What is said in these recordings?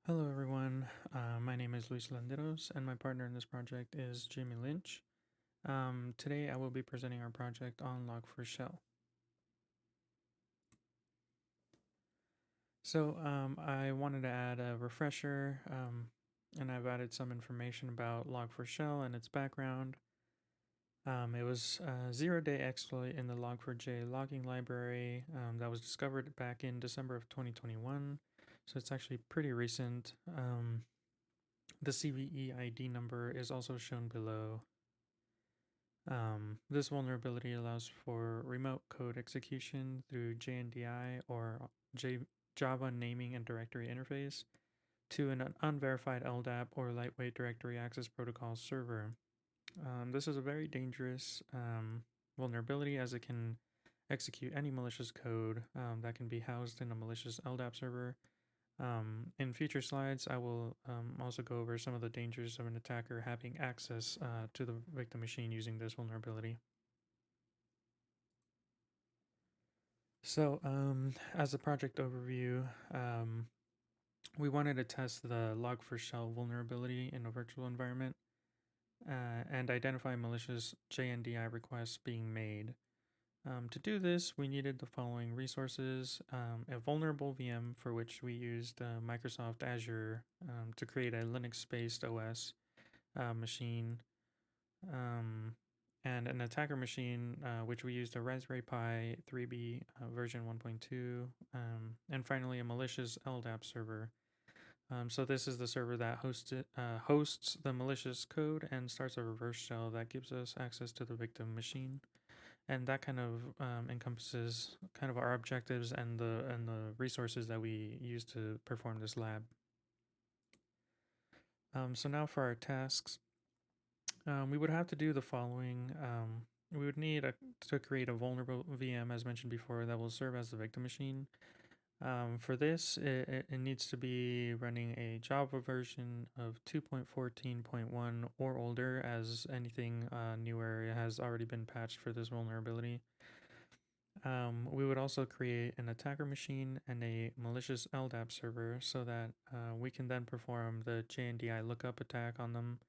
Hello, everyone. My name is Luis Landeros, and my partner in this project is Jimmy Lynch. Today, I will be presenting our project on Log4Shell. I wanted to add a refresher, and I've added some information about Log4Shell and its background. It was a zero-day exploit in the Log4j logging library that was discovered back in December of 2021, so it's actually pretty recent. The CVE ID number is also shown below. This vulnerability allows for remote code execution through JNDI or Java Naming and Directory Interface to an unverified LDAP or Lightweight Directory Access Protocol server. This is a very dangerous vulnerability as it can execute any malicious code that can be housed in a malicious LDAP server. In future slides, I will also go over some of the dangers of an attacker having access to the victim machine using this vulnerability. As a project overview, we wanted to test the Log4Shell vulnerability in a virtual environment and identify malicious JNDI requests being made. To do this, we needed the following resources: a vulnerable VM for which we used Microsoft Azure to create a Linux-based OS machine, um, and an attacker machine, which we used a Raspberry Pi 3B version 1.2, and finally a malicious LDAP server. So this is the server that hosts the malicious code and starts a reverse shell that gives us access to the victim machine, and that kind of encompasses kind of our objectives and the resources that we use to perform this lab. So now for our tasks. We would have to do the following. We would need to create a vulnerable VM, as mentioned before, that will serve as the victim machine. For this, it needs to be running a Java version of 2.14.1 or older, as anything newer has already been patched for this vulnerability. We would also create an attacker machine and a malicious LDAP server so that we can then perform the JNDI lookup attack on them.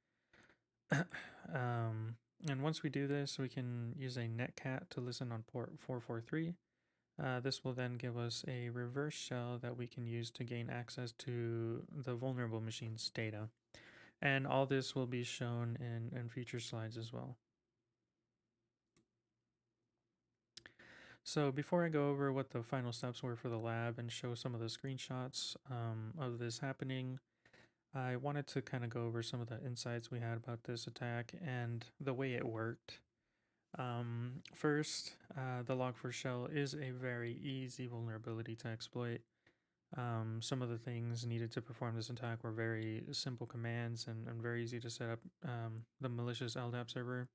And once we do this, we can use a netcat to listen on port 443. This will then give us a reverse shell that we can use to gain access to the vulnerable machine's data. And all this will be shown in future slides as well. So before I go over what the final steps were for the lab and show some of the screenshots of this happening, I wanted to kind of go over some of the insights we had about this attack and the way it worked. First, the Log4Shell is a very easy vulnerability to exploit. Some of the things needed to perform this attack were very simple commands and very easy to set up the malicious LDAP server.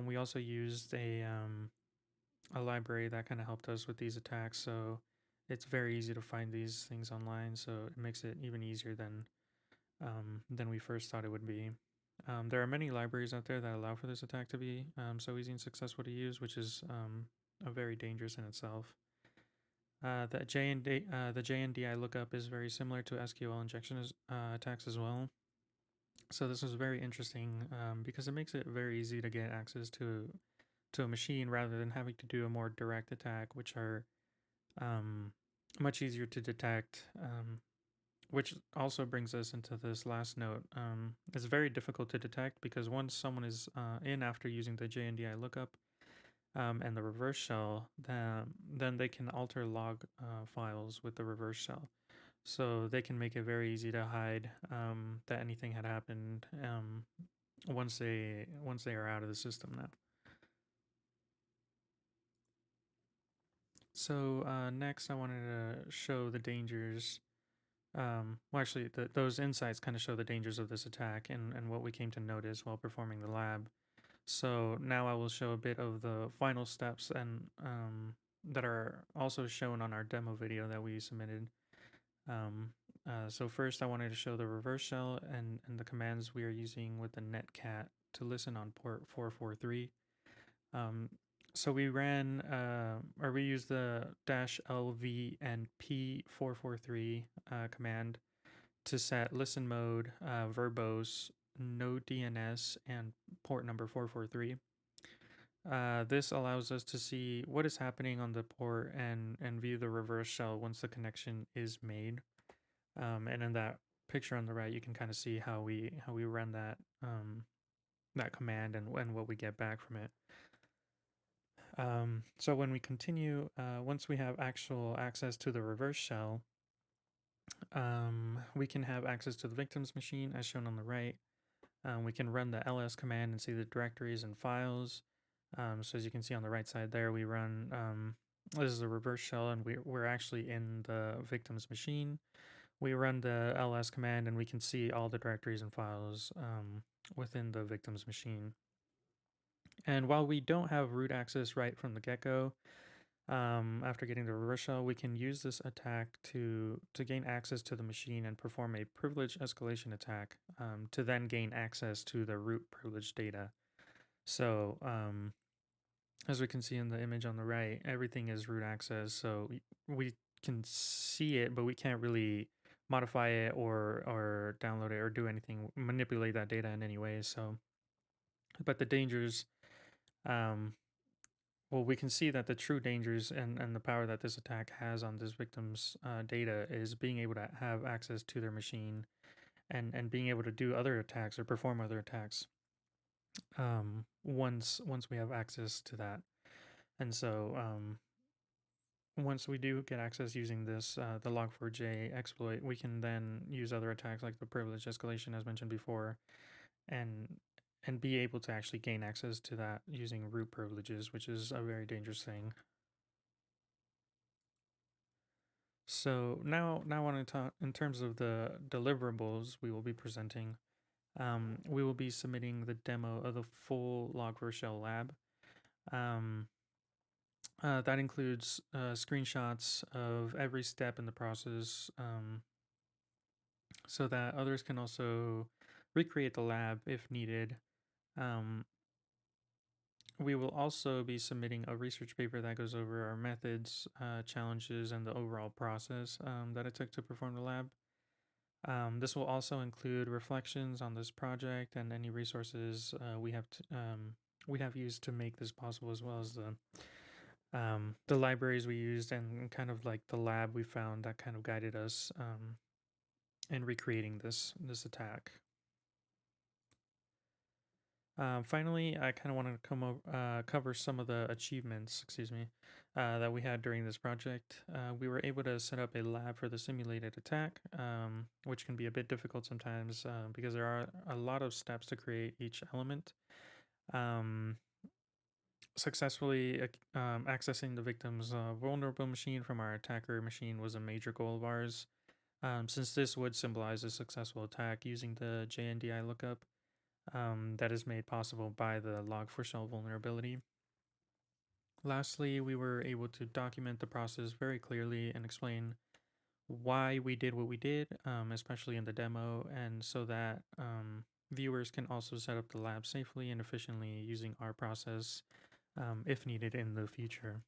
We also used a library that kind of helped us with these attacks, so it's very easy to find these things online, so it makes it even easier than we first thought it would be. There are many libraries out there that allow for this attack to be so easy and successful to use, which is very dangerous in itself. The JNDI lookup is very similar to SQL injection attacks as well. So this was very interesting because it makes it very easy to get access to a machine rather than having to do a more direct attack, which are much easier to detect. Which also brings us into this last note. It's very difficult to detect because once someone is in after using the JNDI lookup and the reverse shell, then they can alter log files with the reverse shell. So they can make it very easy to hide that anything had happened once they are out of the system now. So next, I wanted to show the dangers. Those insights kind of show the dangers of this attack and what we came to notice while performing the lab. So now I will show a bit of the final steps and that are also shown on our demo video that we submitted. So first, I wanted to show the reverse shell and the commands we are using with the netcat to listen on port 443. So we ran, or we used the -lv and p443 command to set listen mode, verbose, no DNS, and port number 443. This allows us to see what is happening on the port and view the reverse shell once the connection is made. And in that picture on the right, you can kind of see how we run that command and what we get back from it. So when we continue, once we have actual access to the reverse shell, we can have access to the victim's machine as shown on the right. We can run the ls command and see the directories and files. So as you can see on the right side there, we run, this is the reverse shell, and we're actually in the victim's machine. We run the ls command and we can see all the directories and files within the victim's machine. And while we don't have root access right from the get-go, after getting the reverse shell, we can use this attack to gain access to the machine and perform a privilege escalation attack to then gain access to the root privilege data. So as we can see in the image on the right, everything is root access. So we can see it, but we can't really modify it or download it or do anything, manipulate that data in any way. So, but the dangers, um, well, we can see that the true dangers and the power that this attack has on this victim's data is being able to have access to their machine and being able to do other attacks or perform other attacks once we have access to that. And so once we do get access using this, the Log4j exploit, we can then use other attacks like the privilege escalation as mentioned before, and be able to actually gain access to that using root privileges, which is a very dangerous thing. So now I want to talk in terms of the deliverables we will be presenting. We will be submitting the demo of the full Log4Shell lab. That includes screenshots of every step in the process, so that others can also recreate the lab if needed. Um, we will also be submitting a research paper that goes over our methods, challenges, and the overall process that it took to perform the lab. This will also include reflections on this project and any resources we have used to make this possible, as well as the libraries we used and kind of like the lab we found that kind of guided us in recreating this attack. Finally, I kind of wanted to cover some of the achievements, that we had during this project. We were able to set up a lab for the simulated attack, which can be a bit difficult sometimes because there are a lot of steps to create each element. Successfully accessing the victim's vulnerable machine from our attacker machine was a major goal of ours, since this would symbolize a successful attack using the JNDI lookup that is made possible by the Log4Shell vulnerability. Lastly, we were able to document the process very clearly and explain why we did what we did, especially in the demo, and so that viewers can also set up the lab safely and efficiently using our process if needed in the future.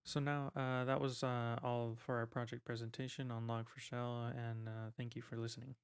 So now that was all for our project presentation on Log4Shell, and thank you for listening.